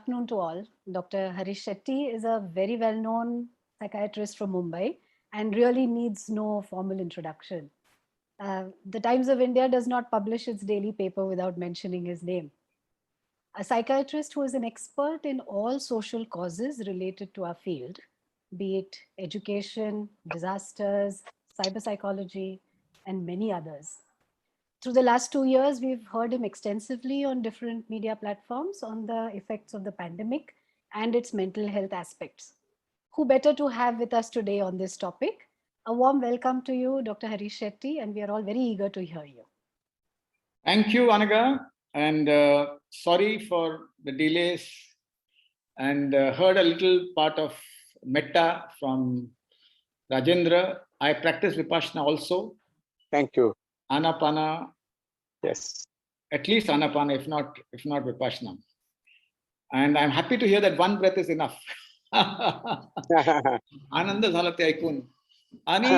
afternoon to all. Dr. Harish Shetty is a very well-known psychiatrist from Mumbai and really needs no formal introduction. The Times of India does not publish its daily paper without mentioning his name. A psychiatrist who is an expert in all social causes related to our field, be it education, disasters, cyber psychology, and many others. Through the last 2 years, we've heard him extensively on different media platforms on the effects of the pandemic and its mental health aspects. Who better to have with us today on this topic? A warm welcome to you, Dr. Harish Shetty, and we are all very eager to hear you. Thank you, Anaga, and sorry for the delays, and heard a little part of Metta from Rajendra. I practice Vipassana also. Thank you. Anapana. Yes. At least Anapana, if not Vipassana. And I'm happy to hear that one breath is enough. आनंद झाला ते ऐकून. आणि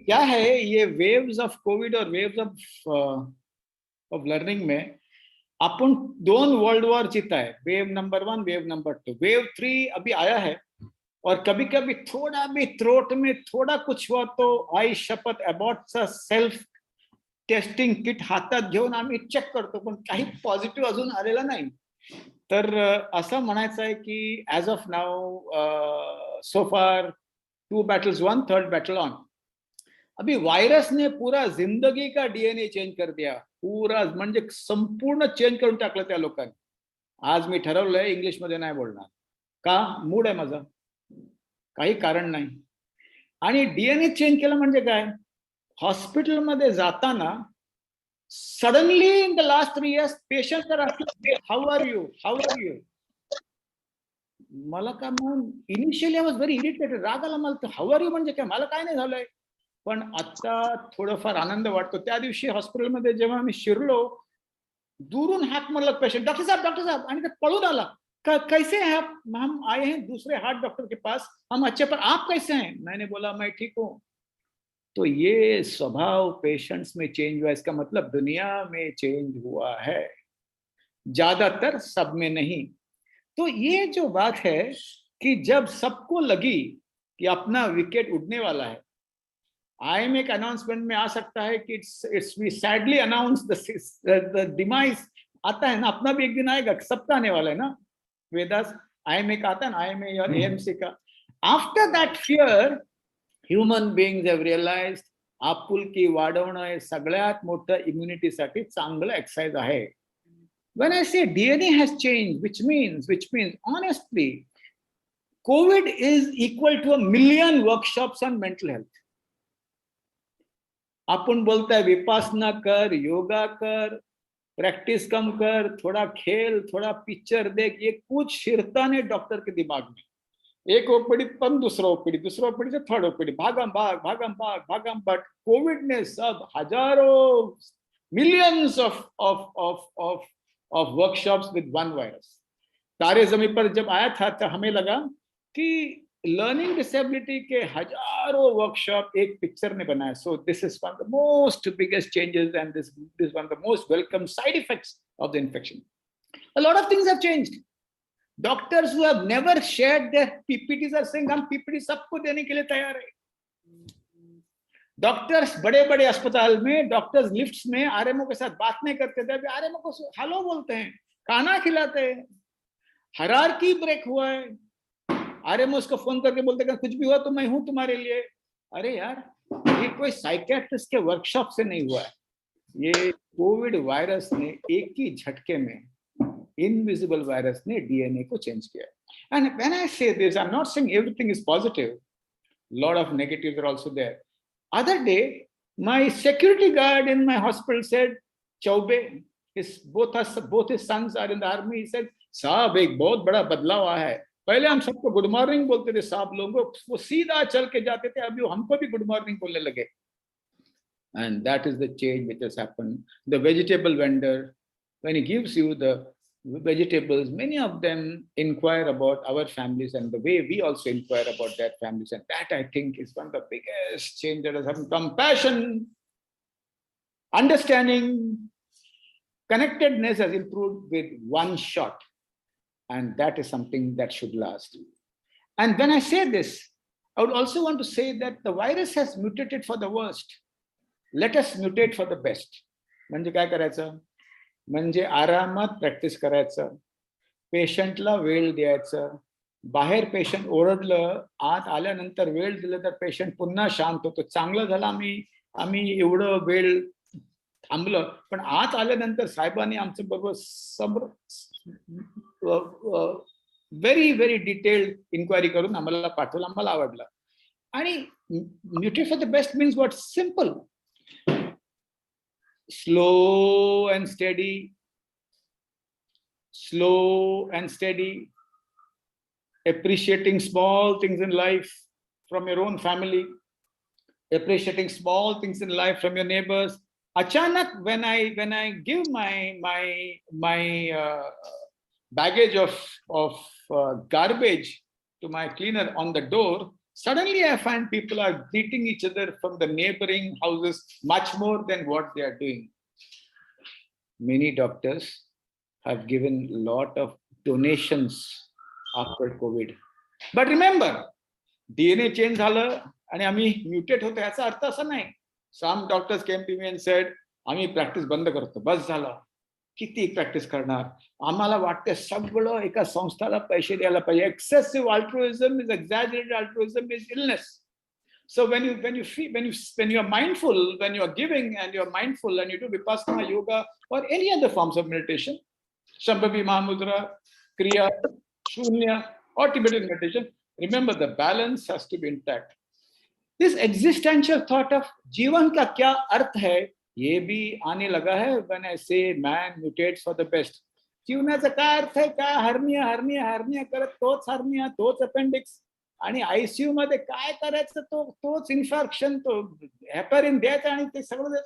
क्या है ये waves of COVID और waves of learning में अपन 2 world war जीता है. Wave number 1, wave number 2. Wave 3 अभी आया है और कभी कभी थोड़ा भी थ्रोट में थोड़ा कुछ हुआ तो आई शपथ अबॉटचा सेल्फ टेस्टिंग किट हातात घेऊन आम्ही चेक करतो, पण काही पॉझिटिव्ह अजून आलेला नाही. तर असं म्हणायचं आहे की as of now so far 2 battles won, 3rd battle on. अभी वायरस ने पूरा जिंदगी का डीएनए चेंज कर दिया, पूरा म्हणजे संपूर्ण चेंज करून टाकलं त्या लोकांनी. आज मी ठरवलंय इंग्लिश मध्ये नाही बोलणार. का? मूड आहे माझा, काही कारण नाही. आणि डीएनए चेंज केलं म्हणजे काय? हॉस्पिटलमध्ये जाताना suddenly in the last 3 years patient are asking how are you, how are you. मला का म्हणून initially I was very irritated, राग आला मला. हाऊ आर यू म्हणजे काय? मला काय नाही झालंय. पण आता थोडंफार आनंद वाटतो. त्या दिवशी हॉस्पिटलमध्ये जेव्हा मी शिरलो, दूरून हाक मारला पेशंट, डॉक्टर साहब, आणि ते पळून आला. कैसे हैं आप? हम आए हैं दूसरे हार्ट डॉक्टर के पास, हम अच्छे, पर आप कैसे हैं? मैंने बोला मैं ठीक हूं. तो ये स्वभाव पेशेंट्स में चेंज हुआ, इसका मतलब दुनिया में चेंज हुआ है, ज्यादातर सब में नहीं. तो ये जो बात है कि जब सबको लगी कि अपना विकेट उड़ने वाला है, आईएम एक अनाउंसमेंट में आ सकता है कि it's we sadly announce the demise. आता है ना, अपना भी एक दिन आएगा, सबका आने वाला है ना. वेदास आईएम एक आता है ना, आईएमए और एएमसी का. After that fear human beings have realised आपुलकी वाढवणं हे सगळ्यात मोठं इम्युनिटीसाठी चांगलं एक्सरसाइज आहे. When I say DNA has changed, which means honestly, COVID is equal to 1 million workshops on mental health. अपन बोलता है विपासना कर, योगा कर, प्रैक्टिस कम कर, थोड़ा खेल, थोड़ा पिक्चर देख. ये कुछ शिरता नहीं डॉक्टर के दिमाग में. एक ओपीडी पण दूसरा ओपीडी से थर्ड ओपीडी, भागम भाग. बट कोविड ने सब हजारों millions of workshops with one virus. तारे ज़मीन पर जब आया था तो हमें लगा कि लर्निंग डिसेबिलिटी के हजारों वर्कशॉप एक पिक्चर ने बनाया. So this is one of the most biggest changes and this is one of the most welcome side effects of the infection. A lot of things have changed. Doctors who have never shared their PPTs are saying हम PPT सबको देने के लिए तैयार है. Doctors बड़े बड़े अस्पताल में, डॉक्टर्स लिफ्ट्स में आरएमओ के साथ बात नहीं करते थे, अभी आरएमओ को हेलो बोलते हैं, खाना खिलाते हैं. हायरार्की ब्रेक हुआ है. आरएमओ उसको फोन करके बोलते हैं कुछ भी हुआ तो मैं हूं तुम्हारे लिए. अरे यार, ये कोई साइकियाट्रिस्ट के वर्कशॉप से नहीं हुआ है. ये कोविड वायरस ने एक ही झटके में, इनविजिबल वायरस ने डीएनए को चेंज किया. And when I say this, I am not saying everything is positive. Lot of negatives are also there. Other day, my security guard in my hospital said, Chaube, both his sons are in the army. He said, साहब एक बहुत बड़ा बदलाव आया है. पहले हम सबको गुड मॉर्निंग बोलते थे, साहब लोगों वो सीधा चल के जाते थे, अभी हमको भी गुड मॉर्निंग बोलने लगे. And that is the change which has happened. The vegetable vendor, when he gives you the vegetables, many of them inquire about our families and the way we also inquire about their families. And that, I think, is one of the biggest change that has happened. Compassion, understanding, connectedness has improved with one shot. And that is something that should last. And when I say this, I would also want to say that the virus has mutated for the worst. Let us mutate for the best. म्हणजे काय करायचं? म्हणजे आरामात practice करायचं, पेशंटला वेळ द्यायचं, बाहेर पेशंट ओरडलं, आत आल्यानंतर वेळ दिलं तर पेशंट पुन्हा शांत होतो. चांगलं झालं आम्ही एवढं वेळ थांबलं, पण आत आल्यानंतर साहेबांनी आमच्या बरोबर व्हेरी व्हेरी डिटेल्ड इन्क्वायरी करून आम्हाला पाठवलं. आम्हाला आवडलं. आणि mutate for the best means what? Simple, slow and steady, appreciating small things in life from your own family, appreciating small things in life from your neighbors. Achanak, when I give my baggage of garbage to my cleaner on the door, suddenly I find people are greeting each other from the neighboring houses much more than what they are doing. Many doctors have given a lot of donations after COVID. But remember, DNA change झालं आणि आम्ही mutate होतो याचा अर्थ असा नाही. Some doctors came to me and said, आम्ही practice बंद करतो, बस झालं. किती प्रॅक्टिस करणार? आम्हाला वाटते सगळं एका संस्थाला पैसे द्यायला पाहिजे. Excessive altruism is exaggerated altruism is illness. So when you are mindful, when you are giving and you are mindful and you do vipassana yoga or any other forms of meditation, Shambhavi Mahamudra, Kriya, Shunya, or Tibetan meditation, remember the balance has to be intact. This existential thought of जीवन का क्या अर्थ है, ये भी आने लगा है when I say man mutates for the best. जीवनाचा काय अर्थ आहे? काय हर्निया करत तोच हर्निया, तोच अपेंडिक्स, आणि आयसीयू मध्ये काय करायचं तोच इन्फेक्शन, तो हेपरिन द्यायचा आणि ते सगळं.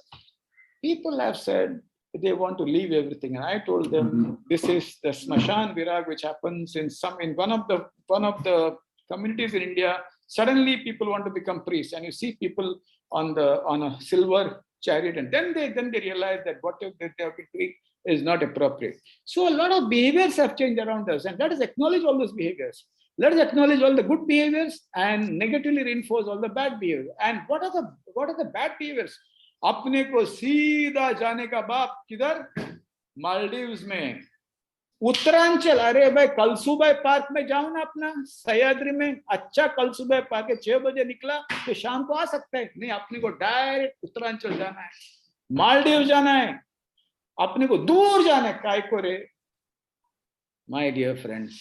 People have said they want to leave everything, and I told them this is the smashan virag which happens in one of the communities in India. Suddenly people want to become priests, and you see people on a silver chariot, and then they realize that what they have been doing is not appropriate. So a lot of behaviors have changed around us, and let us acknowledge all those behaviors. Let us acknowledge all the good behaviors and negatively reinforce all the bad behaviors. And what are the bad behaviors? अपने को सीधा जाने का बाप किधर? मालदीव्स में, उत्तरांचल. अरे भाई कल सुबह पार्क में जाओ ना, अपना सह्याद्री में. अच्छा कल सुबह पार्क 6 बजे निकला तो शाम को आ सकता है? नहीं, अपने को डायरेक्ट उत्तरांचल जाना है, मालदीव जाना है, अपने को दूर जाना है. काय को रे? My dear friends,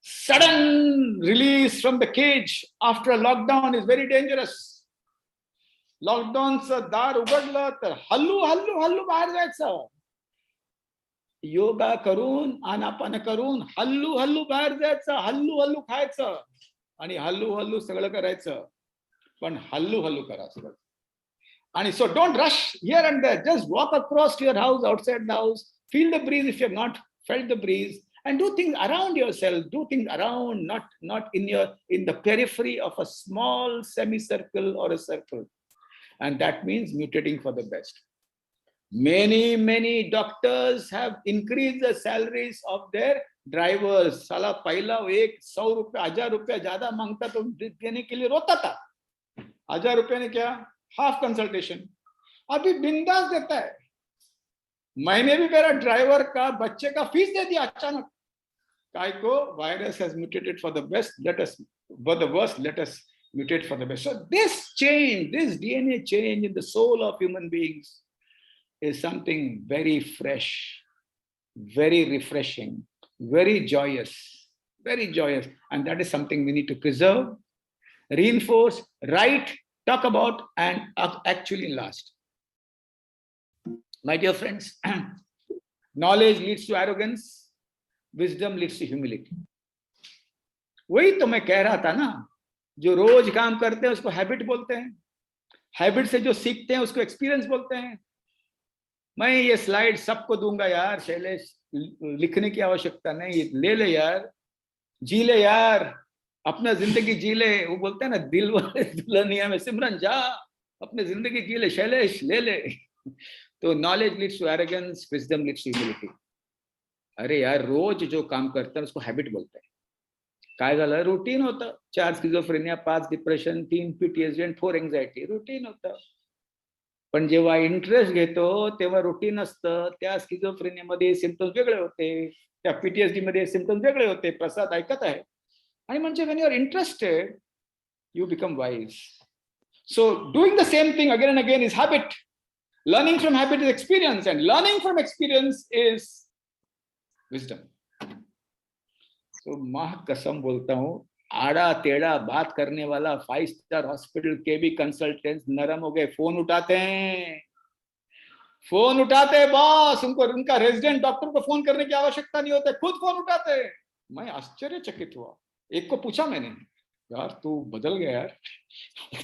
sudden release from the cage after a lockdown is very dangerous. लॉकडाऊनचं दार उघडलं तर हल्लू बाहेर जायचं. योगा करून, आनापान करून हल्लू बाहेर जायचं, हल्लू खायचं आणि हल्लू सगळं करायचं. पण हल्लू करा सगळं. आणि so don't rush here and there. Just walk across to your house, outside the house. Feel the breeze if you have not felt the breeze, and do things around yourself. Do things around, not in the periphery of a small semicircle or a circle. And that means mutating for the best. Many doctors have increased the salaries of their drivers. साला पहला 100 रुपये 1000 रुपये ज्यादा मांगता तो देने के लिए रोता था. 1000 रुपये ने क्या? Half consultation. अभी बिंदास देता है. मैंने भी मेरा ड्राइवर का बच्चे का फीस दे दिया अचानक. काय को? Virus has mutated for the best. For the worst, let us mutate for the best. So this change, this DNA change in the soul of human beings is something very fresh, very refreshing, very joyous, and that is something we need to preserve, reinforce, write, talk about, and actually last. My dear friends, knowledge leads to arrogance, wisdom leads to humility. वही तो मैं कह रहा था ना, जो रोज काम करते हैं उसको हैबिट बोलते हैं, हैबिट से जो सीखते हैं उसको एक्सपीरियंस बोलते हैं. मैं ये स्लाइड सबको दूंगा यार, शैलेश, लिखने की आवश्यकता नहीं, ले ले यार, जी ले यार, अपना जिंदगी जी ले. वो बोलते हैं ना, दिल वाले दुल्हनिया में सिमरन जा, अपनी जिंदगी जी ले शैलेश, ले ले. तो knowledge leads to arrogance, wisdom leads to humility. अरे यार रोज जो काम करता उसको हॅबिट बोलताय. काय झालं, रुटीन होतं. 4 स्किझोफ्रेनिया, 5 डिप्रेशन, 3 PTSD आणि 4 एन्झायटी, रुटीन होतं. पण जेव्हा इंटरेस्ट घेतो तेव्हा रुटीन असतं. त्या स्किझोफ्रेनियामध्ये सिम्पटम्स वेगळे होते, त्या PTSD मध्ये सिम्पटम्स वेगळे होते. प्रसाद ऐकत आहे. आणि म्हणजे when you are interested you become wise. So doing the same thing again and again is habit. Learning from habit is experience, and learning from experience is wisdom. So माँ कसम बोलता हूँ, आड़ा टेढ़ा बात करने वाला 5 स्टार हॉस्पिटल के भी कंसल्टेंट्स नरम हो गए. फोन उठाते हैं, फोन उठाते हैं बॉस. उनको उनका रेजिडेंट डॉक्टर को फोन करने की आवश्यकता नहीं होती, खुद फोन उठाते हैं. मैं आश्चर्यचकित हुआ. एक को पूछा मैंने, यार तू बदल गया यार.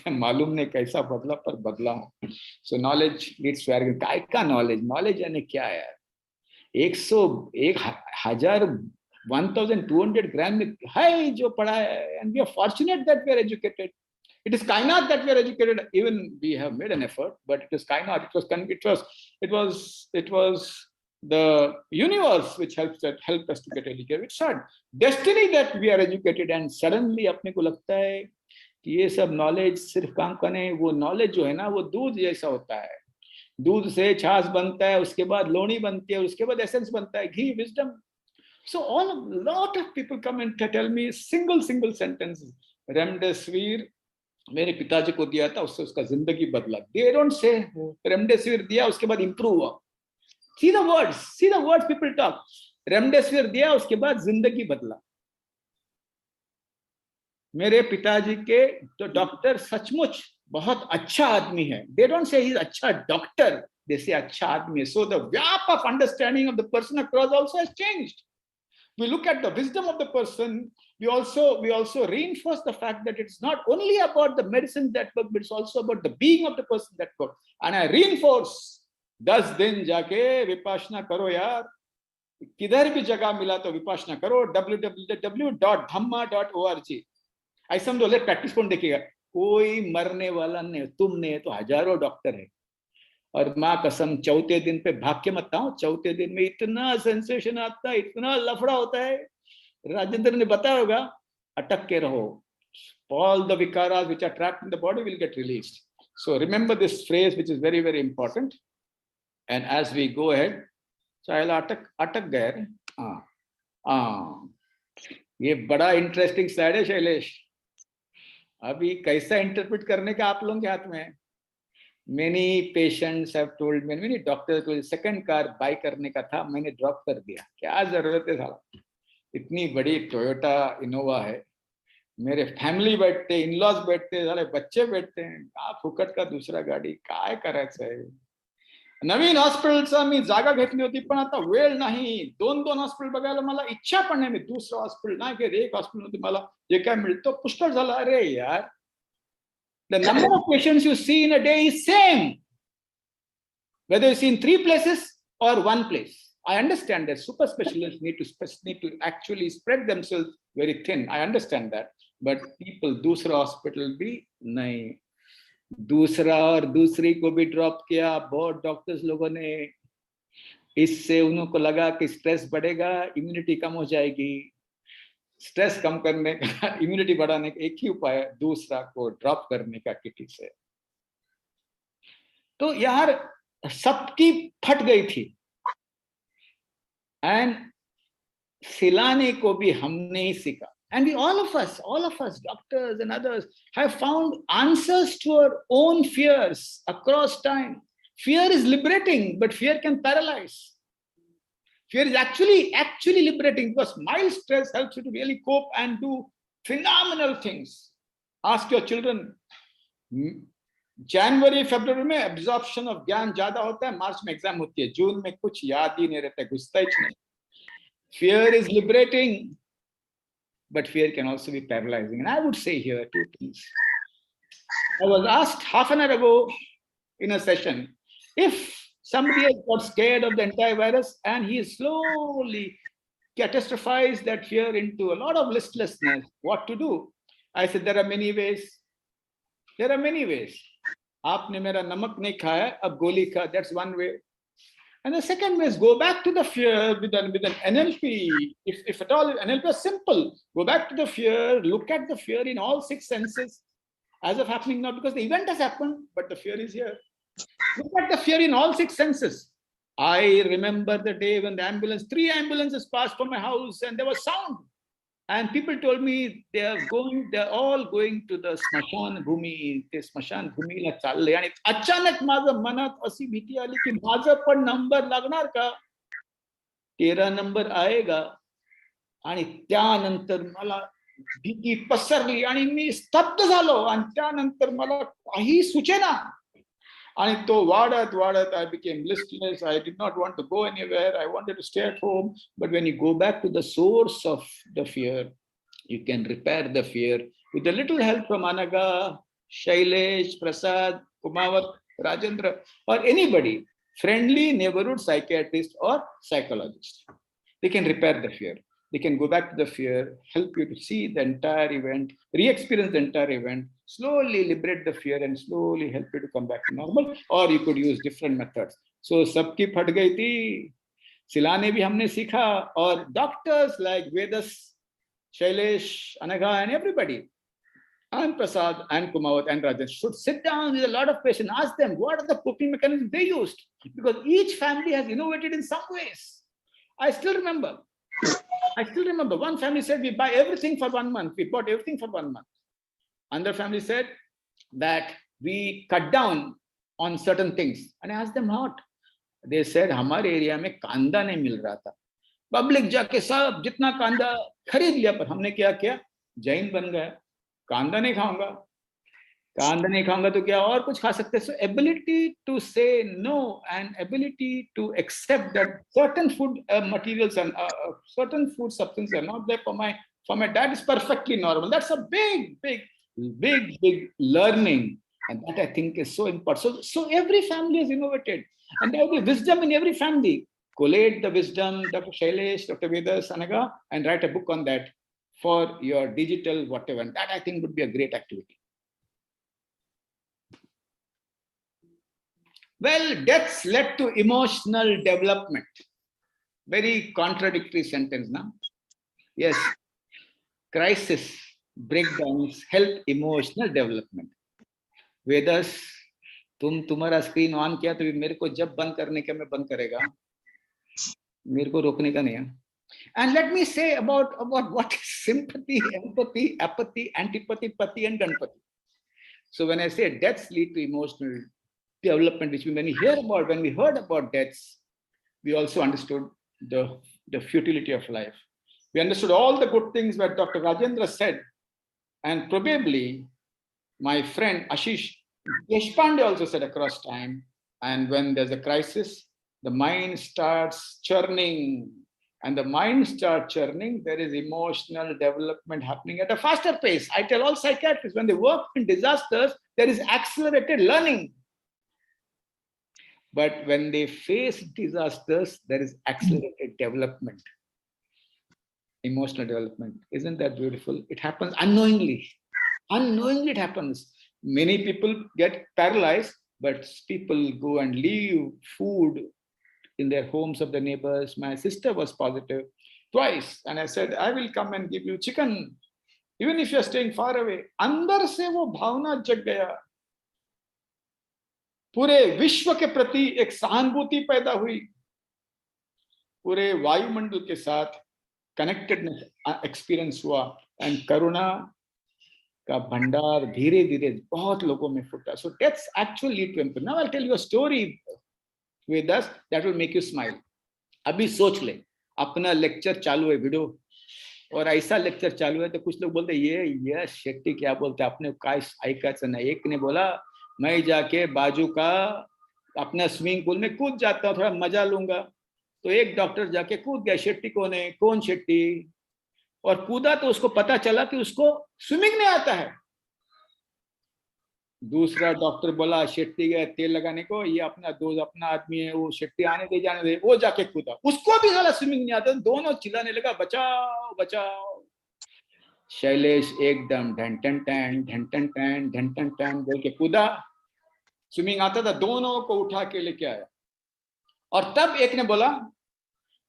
मालूम नहीं कैसा बदला, पर बदला हूं. So knowledge leads to arrogance. काय का नॉलेज, नॉलेज यानी क्या यार. 1000 1200 ग्राम में है जो पढ़ा है. And we are fortunate that we are educated. It is kainat that we are educated. Even we have made an effort, but it is kainat. It was the universe which helped us to get educated. It's not destiny that we are educated, and suddenly अपने को लगता है कि ये सब knowledge सिर्फ काम का नहीं. वो knowledge जो है ना, वो दूध जैसा होता है. दूध से छाछ बनता है, उसके बाद लोणी बनती है, उसके बाद एसेंस बनता है, घी, wisdom. So lot of people come and tell me single sentence. Remdesivir मेरे पिताजी को दिया था, उससे उसका जिंदगी बदला. They don't say रेमडेसिविर दिया उसके बाद इंप्रूव हुआ. See the words people talk. Remdesivir दिया उसके बाद जिंदगी बदला. मेरे पिताजी के तो डॉक्टर सचमुच बहुत अच्छा आदमी है. They don't say he's अच्छा डॉक्टर, they say अच्छा आदमी है. So the gap of understanding of the person across also has changed. We look at the wisdom of the person. We also reinforce the fact that it's not only about the medicine that work, but it's also about the being of the person that work. And I reinforce, 10 दिन जाके विपासना करो यार. किधर भी जगह मिला तो विपासना करो. www.dhamma.org. ऐसा हम बोले प्रैक्टिस कौन देखेगा. कोई मरने वाला नहीं, तुम नहीं तो हजारों डॉक्टर है. और माँ कसम, चौथे दिन पे भाग के मत आओ. चौथे दिन में इतना सेंसेशन आता है, इतना लफड़ा होता है. राजेंद्र ने बताया होगा, अटक के रहो. All the vikaras which are trapped in the body will get released. So remember this phrase, which is very, very important. And as we go ahead, so I'll अटक गए. ये बड़ा इंटरेस्टिंग स्लाइड है शैलेश. अभी कैसा इंटरप्रेट करने का आप लोगों के हाथ में है. Many patients have told me, many doctors told me, second car buy करने का था, मैंने ड्रॉप कर दिया. क्या जरूरत है साला. इतनी बड़ी टोयोटा इनोवा है. मेरे फॅमिली बैठते, इनलॉज बैठते, साले बच्चे बैठते हैं. का फुकट का दुसरा गाडी, काय करायचं आहे. नवीन हॉस्पिटलचा मी जागा घेतली होती, पण आता वेळ नाही. 2 हॉस्पिटल बघायला मला इच्छा पण नाही. मी दुसरं हॉस्पिटल नाही की एक हॉस्पिटल मध्ये मला जे काय मिळतं पुष्कळ झालं. अरे यार, the number of patients you see in a day is same, whether you see in 3 places or 1 place. I understand that super specialists need to actually spread themselves very thin. I understand that, but people दूसरा hospital भी नहीं. दूसरा और दूसरी को भी drop किया. बहुत डॉक्टर्स लोगों ने, इससे उन्हों को लगा कि स्ट्रेस बढ़ेगा, इम्यूनिटी कम हो जाएगी. स्ट्रेस कम करने का, इम्यूनिटी बढ़ाने का एक ही उपाय है, दूसरा को ड्रॉप करने का किटी से. तो यार सबकी फट गई थी. एंड सिलाने को भी हमने ही सीखा. And all of us, doctors and others, have found answers to our own fears across time. Fear is liberating, but fear can paralyze. Fear is actually liberating, because mild stress helps you to really cope and do phenomenal things. Ask your children. जनवरी फरवरी में absorption of ज्ञान ज्यादा होता है, मार्च में exam होती है, जून में कुछ याद ही नहीं रहता, घुसता ही नहीं. Fear is liberating, but fear can also be paralyzing. And I would say here 2 things. I was asked half an hour ago in a session, if somebody has got scared of the entire virus and he slowly catastrophized that fear into a lot of listlessness, what to do? I said, there are many ways. आपने मेरा नमक नहीं खाया, अब गोली खा. That's one way. And the second way is go back to the fear with an NLP. If at all NLP is simple, go back to the fear, look at the fear in all 6 senses as of happening now, because the event has happened, but the fear is here. Look at the fear in all 6 senses. I remember the day when the 3 ambulances passed from my house and there was sound. And people told me they're all going to the Smashan Bhumi, ते Smashan Bhumi ला चालले. आणि अचानक माझं मनात अशी भीती आली की माझं पण नंबर लागणार का? 13 नंबर आएगा. आणि त्यानंतर मला भीती पसरली आणि मी स्तब्ध झालो. आणि त्यानंतर मला काही सुचेना. And to vadat, I became listless. I did not want to go anywhere. I wanted to stay at home. But when you go back to the source of the fear, you can repair the fear with a little help from Anaga, Shailesh, Prasad, Kumawat, Rajendra, or anybody, friendly neighborhood psychiatrist or psychologist. They can repair the fear. They can go back to the fear, help you to see the entire event, re-experience the entire event, slowly liberate the fear and slowly help you to come back to normal. Or you could use different methods. So सबकी फट गई थी, सिलाने भी हमने सीखा, और doctors like Vedas, Shailesh, Anaga and everybody, and Prasad and Kumawat and Rajan should sit down with a lot of patients, ask them what are the coping mechanisms they used, because each family has innovated in some ways. I still remember one family said we buy everything for 1 month. We bought everything for 1 month. Another family said that we cut down on certain things. And I asked them what? They said हमारे area में कांदा नहीं मिल रहा था. Public जाके सब जितना कांदा खरीद लिया, पर हमने क्या किया? जैन बन गया. कांदा नहीं खाऊंगा तो क्या और कुछ खा सकते? So ability to say no and ability to accept that certain food materials and certain food substances are not there for my dad is perfectly normal. That's a big learning, and that I think is so important. So every family has innovated, and there will be wisdom in every family. Collate the wisdom, Dr. Shailesh, Dr. Vedas, Anaga, and write a book on that for your digital whatever. And that I think would be a great activity. Well, deaths led to emotional development. Very contradictory sentence now. Yes, crisis, breakdowns help emotional development. Vedas, तुम्हारा screen on किया तो मेरे को जब बंद करने का मैं बंद करेगा, मेरे को रोकने का नहीं है. And let me say about what is sympathy, empathy, apathy, antipathy, pati, and ganpati. So when I say deaths lead to emotional development, which when we heard about deaths, we also understood the futility of life. We understood all the good things that Dr. Rajendra said, and probably my friend Ashish Deshpande also said across time. And when there's a crisis, the mind starts churning. And the mind starts churning, there is emotional development happening at a faster pace. I tell all psychiatrists, when they work in disasters, there is accelerated learning. But when they face disasters, there is accelerated development, emotional development. Isn't that beautiful? It happens unknowingly. Unknowingly it happens. Many people get paralyzed, but people go and leave food in their homes of the neighbors. My sister was positive twice, and I said, I will come and give you chicken, even if you're staying far away. अंदर से वो भावना जग गया. पूरे विश्व के प्रति एक सहानुभूति पैदा हुई. पूरे वायुमंडल के साथ कनेक्टेडनेस एक्सपीरियंस हुआ, एंड करुणा का भंडार धीरे धीरे बहुत लोगों में फूटा. So deaths actually lead to empathy. Now I'll tell you a story with us that will make you smile. अभी सोच ले, अपना लेक्चर चालू है वीडियो, और ऐसा लेक्चर चालू है तो कुछ लोग बोलते ये शेट्टी क्या बोलते, आपने काय ऐकायचं नाही. एक ने बोला मैं जाके बाजू का अपना स्विमिंग पूल में कूद जाता हूँ, थोड़ा मजा लूंगा. तो एक डॉक्टर जाके कूद गया. शेट्टी कौन है? कौन शेट्टी? और कूदा तो उसको पता चला कि उसको स्विमिंग नहीं आता है. दूसरा डॉक्टर बोला शेट्टी गया तेल लगाने को, ये अपना दोस्त अपना आदमी है, वो शेट्टी आने दे जाने दे. वो जाके कूदा, उसको भी साला स्विमिंग नहीं आता. दोनों चिल्लाने लगा बचाओ बचाओ. शैलेश एकदम ढन टन टन ढन टन टन ढन टन टन बोल के कूदा. स्विमिंग आता था, दोनों को उठा के लेके आया. और तब एक ने बोला,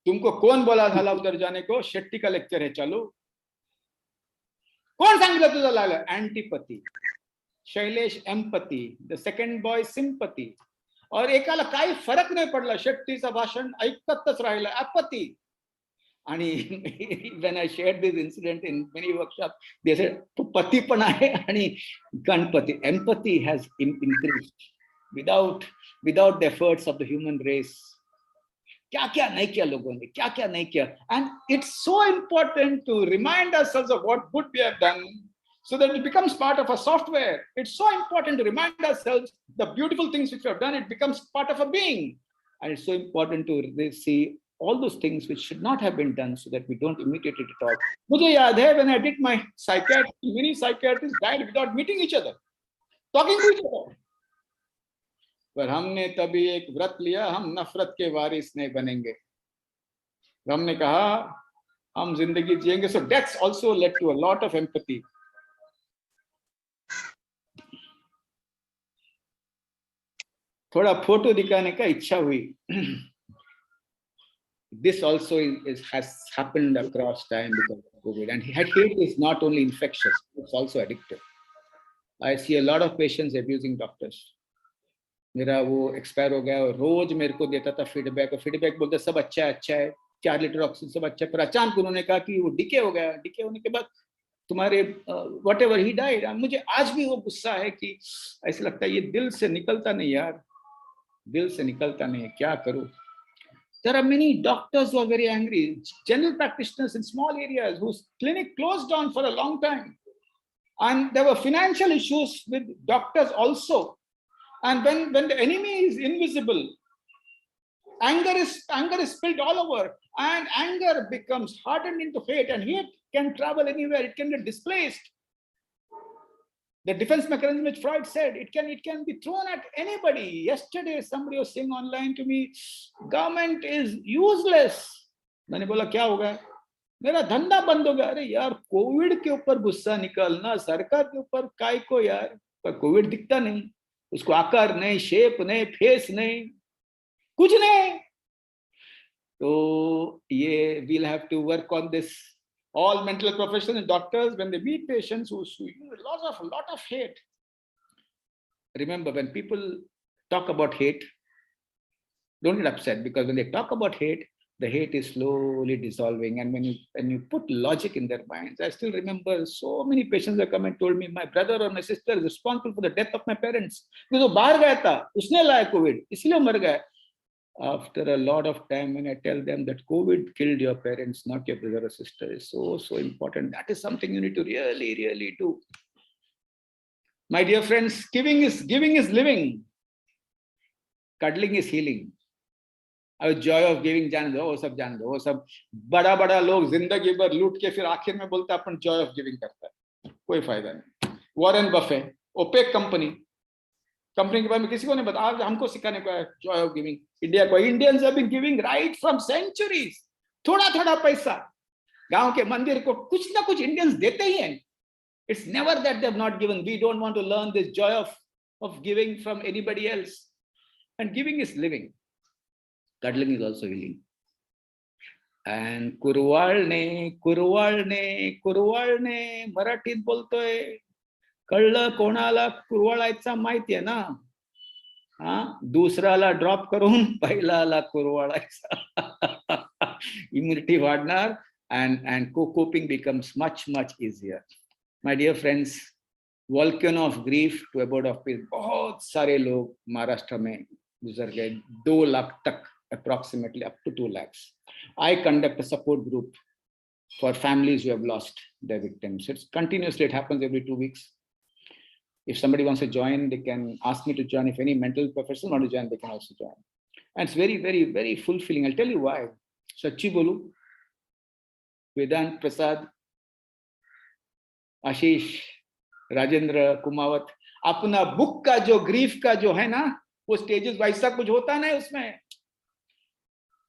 तुमको कौन बोला झाला उधर जाने को, शेट्टी का लेक्चर है चालू. कोण सांगितलं तुझं लागलं? Antipathy. Shailesh empathy, the second boy sympathy. और एकाला काही फरक नाही पडला, शेट्टीचं भाषण ऐकतच राहिलं, अपथी. आणि when I shared this incident in many workshops, they said तो पती पण आहे आणि Ganpati. Empathy has increased without the efforts of the human race. क्या क्या नहीं किया लोगों ने, क्या क्या नहीं किया. And it's so important to remind ourselves of what good we have done, so that it becomes part of our software. It's so important to remind ourselves the beautiful things which we have done. It becomes part of a being. And it's so important to see all those things which should not have been done, so that we don't imitate it at all. मुझे याद है, when I did my psychiatry, many psychiatrists died without meeting each other, talking to each other. पर हमने तभी एक व्रत लिया, हम नफरत के वारिस नहीं बनेंगे. हमने कहा हम जिंदगी जिएंगे. So deaths also led to a lot of empathy. थोड़ा फोटो दिखाने का इच्छा हुई. This also has happened across time because of COVID. And hate is not only infectious, it's also addictive. I see a lot of patients abusing doctors. मेरा वो expire हो गया और रोज मेरे को देता था फीडबैक, और फीडबैक बोलते सब अच्छा है, 4 लीटर ऑक्सीजन सब अच्छा है. पर अचानक उन्होंने कहा कि वो डिके हो गया. डिके होने के बाद तुम्हारे whatever he died. मुझे आज भी वो गुस्सा है कि ऐसा लगता है ये दिल से निकलता नहीं यार, दिल से निकलता नहीं है, क्या करूं. There are many doctors who are very angry, general practitioners in small areas whose clinic closed down for a long time. And there were financial issues with doctors also. And when the enemy is invisible, anger is spilled all over, and anger becomes hardened into hate, and hate can travel anywhere, it can get displaced. The defense mechanism which Freud said, it can be thrown at anybody. Yesterday, somebody was saying online to me, government is useless. मैंने बोला क्या होगा? मेरा धंधा बंद हो गया. अरे यार, कोविड के ऊपर गुस्सा निकालना, सरकार के ऊपर काय को यार. पर कोविड दिखता नहीं, उसको आकार नहीं, शेप नहीं, फेस नहीं, कुछ नहीं. तो ये we'll have to work on this. All mental professionals and doctors, when they meet patients who use a lot of hate, remember, when people talk about hate, don't get upset, because when they talk about hate, the hate is slowly dissolving. And when you put logic in their minds, I still remember so many patients have come and told me, my brother or my sister is responsible for the death of my parents. Because वो बाहर गया था, उसने लाया COVID, इसलिए मर गया. After a lot of time, when I tell them that COVID killed your parents, not your brother or sister, is so important. That is something you need to really do. My dear friends, giving is living. Cuddling is healing. और joy of giving जान दो, वो सब जान दो. वो सब बड़ा लोग जिंदगी भर लूट के फिर आखिर में बोलता अपन joy of giving करता है. कोई फायदा नहीं. वॉरेन बफे, ओपेक कंपनी के बारे में किसी को नहीं बता. आज हमको सिखाने को है जॉय ऑफ गिविंग. इंडिया को, Indians have been giving right from centuries. थोड़ा पैसा गांव के मंदिर को कुछ ना कुछ इंडियंस देते ही हैं. It's never that they have not given. We don't want to learn this joy of giving from anybody else. And giving is living. cuddling is also healing. And कुरवाळणे मराठीत बोलतोय. कळलं कोणाला कुरवाळायचा माहितीये ना. दुसऱ्याला ड्रॉप करून पहिल्याला कुरवाळायचा. इम्युनिटी वाढणार, and coping becomes much easier. My dear friends, volcano of grief to abode of peace. बहुत सारे लोग महाराष्ट्र में गुजर गए. 2 लाख तक, approximately up to 2 lakhs. I conduct a support group for families who have lost their victims. It's continuously, it happens every 2 weeks. If somebody wants to join, they can ask me to join. If any mental professional want to join, they can also join. And it's very fulfilling. I'll tell you why. Sachi Bolu, Vedant Prasad, Ashish, Rajendra Kumawat, अपना book का जो grief का जो है ना, वो stages वैसा कुछ होता नहीं उसमें.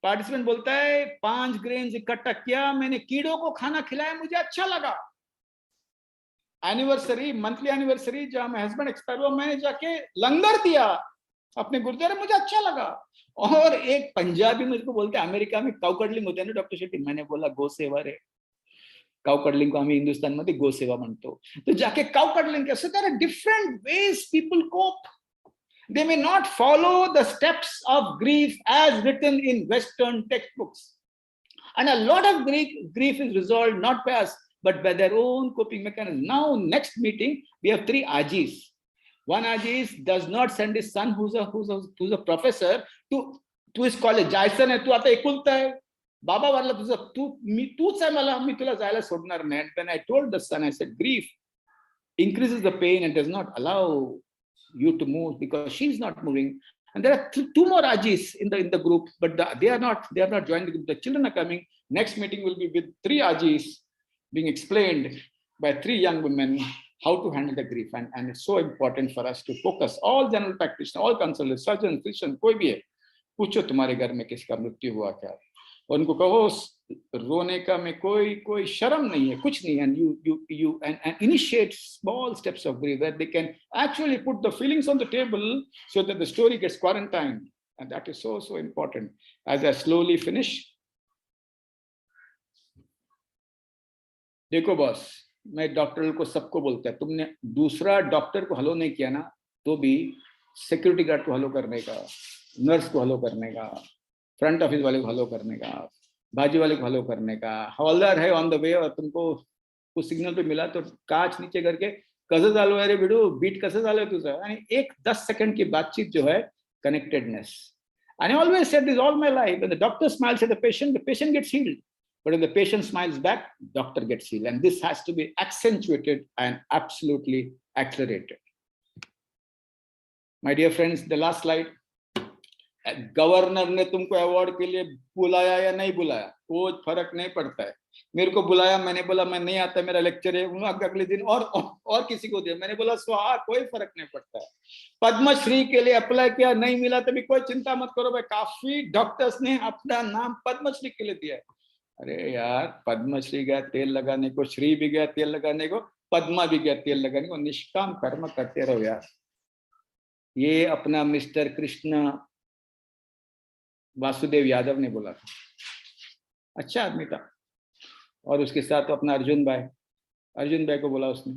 पार्टिसिपेंट बोलता है 5 ग्रेन्स इकट्ठा किया, मैंने कीड़ों को खाना खिलाया, मुझे अच्छा लगा. एनिवर्सरी, मंथली एनिवर्सरी, जहां मैं हस्बैंड एक्सपायर हुआ, मैंने जाके लंगर दिया अपने गुरुद्वारे, मुझे अच्छा लगा। और एक पंजाबी मुझको बोलते अमेरिका में काउ कडलिंग होते हैं ना डॉक्टर शेट्टी, मैंने बोला गो सेवा रे, काउ कडलिंग को आम्ही हिंदुस्तान मध्ये गो सेवा म्हणतो, तो जाके cow cuddling, so there are different ways people cope. They may not follow the steps of grief as written in Western textbooks, and a lot of grief is resolved not by us but by their own coping mechanism. Now next meeting we have 3 Ajis. One Ajis does not send his son who's a professor to his college. जायचं नाही, तू आता एकुलता आहे, बाबा वारला तुझं, तूच आहे, मला मी तुला जायला सोडणार नाही. And when I told the son, I said grief increases the pain and does not allow you to move because she's not moving. And there are 2 more Ajis in the group, but they are not joined the group. The children are coming. Next meeting will be with 3 Ajis being explained by 3 young women how to handle the grief. And it's so important for us to focus. All general practitioners, all consultants, surgeons, physicians, कोई भी है, पूछो तुम्हारे घर में किसका मृत्यु हुआ क्या, और उनको कहो रोने का में कोई शर्म नहीं है, कुछ नहीं है. And you initiate small steps of grief where they can actually put the feelings on the table so that the story gets quarantined. And that is so important. As I slowly finish, देखो boss, मैं doctor को सबको बोलता है, तुमने दूसरा doctor को hello नहीं किया ना, तो भी सिक्योरिटी गार्ड को हलो करने का, नर्स को हलो करने का, फ्रंट ऑफिस वाले को हलो करने का, भाजी वाले को हलो करने का, हवलदार है ऑन द वे और तुमको कुछ सिग्नल पे मिला तो कांच नीचे करके कसं चालू आहे रे बिडू, बीट कसं चालू आहे तुझं, आणि एक 10 सेकंड की बातचीत जो है connectedness. And I always said this all my life, when the doctor smiles at the patient gets healed. But when the patient smiles back, doctor gets healed. And this has to be accentuated and absolutely accelerated. My dear friends, the last slide. Governor ने तुमको award के लिए बुलाया या नहीं बुलाया, कोई फर्क नहीं पड़ता है. मेरे को बुलाया, मैंने बोला मैं नहीं आता, मेरा लेक्चर है, अगले दिन और किसी को दिया, मैंने बोला स्वाहा, कोई फर्क नहीं पड़ता है. पद्मश्री के लिए अप्लाई किया, नहीं मिला तभी कोई चिंता मत करो भाई, काफी डॉक्टर्स ने अपना नाम पद्मश्री के लिए दिया है. अरे यार, पद्मश्री गया तेल लगाने को, श्री भी गया तेल लगाने को, पद्मा भी गया तेल लगाने को, निष्काम कर्म करते रहो यार. ये अपना मिस्टर कृष्ण वासुदेव यादव ने बोला था, अच्छा आदमी था. और उसके साथ अपना अर्जुन भाई को बोला उसने,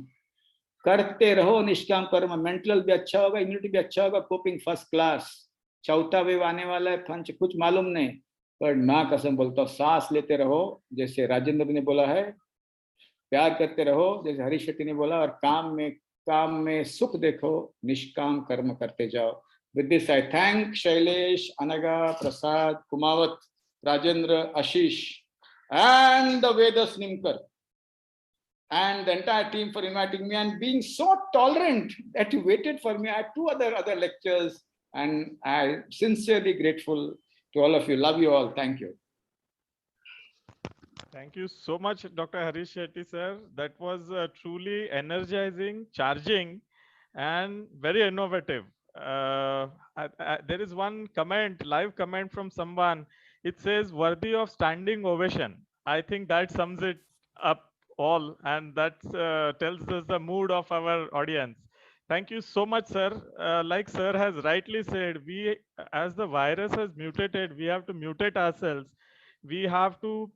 करते रहो निष्काम कर्म, मेंटल भी अच्छा होगा, इम्यूनिटी भी अच्छा होगा, कोपिंग फर्स्ट क्लास. 4था वेव आने वाला है, पंच कुछ मालूम नहीं, पर माँ कसम बोलता हूँ, सांस लेते रहो जैसे राजेंद्र ने बोला है, प्यार करते रहो जैसे हरीश शेट्टी ने बोला, और काम में सुख देखो, निष्काम कर्म करते जाओ. With this, I thank Shailesh, Anaga, Prasad, Kumawat, Rajendra, Ashish, and the Vedas Nimkar, and the entire team for inviting me and being so tolerant that you waited for me. I have 2 other lectures, and I'm sincerely grateful to all of you. Love you all. Thank you. Thank you so much, Dr. Harish Shetty, sir. That was truly energizing, charging, and very innovative. There is one live comment from someone. It says, worthy of standing ovation. I think that sums it up all, and that tells us the mood of our audience. Thank you so much, sir. Like sir has rightly said, as the virus has mutated, we have to mutate ourselves. We have to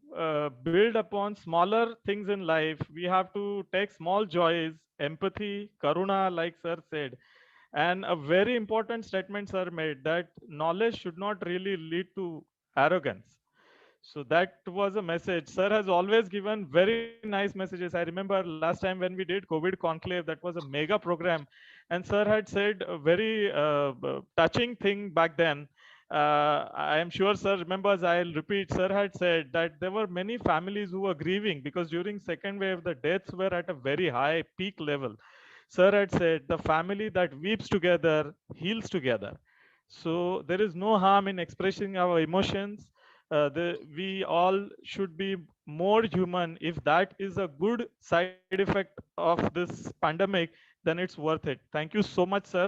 build upon smaller things in life. We have to take small joys, empathy, karuna, like sir said. And a very important statement sir made, that knowledge should not really lead to arrogance. So that was a message. Sir has always given very nice messages. I remember last time when we did COVID conclave, that was a mega program. And sir had said a very touching thing back then. I am sure sir remembers, I'll repeat, sir had said that there were many families who were grieving because during second wave, the deaths were at a very high peak level. Sir had said, the family that weeps together heals together. So there is no harm in expressing our emotions. We all should be more human. If that is a good side effect of this pandemic, then it's worth it. Thank you so much, sir.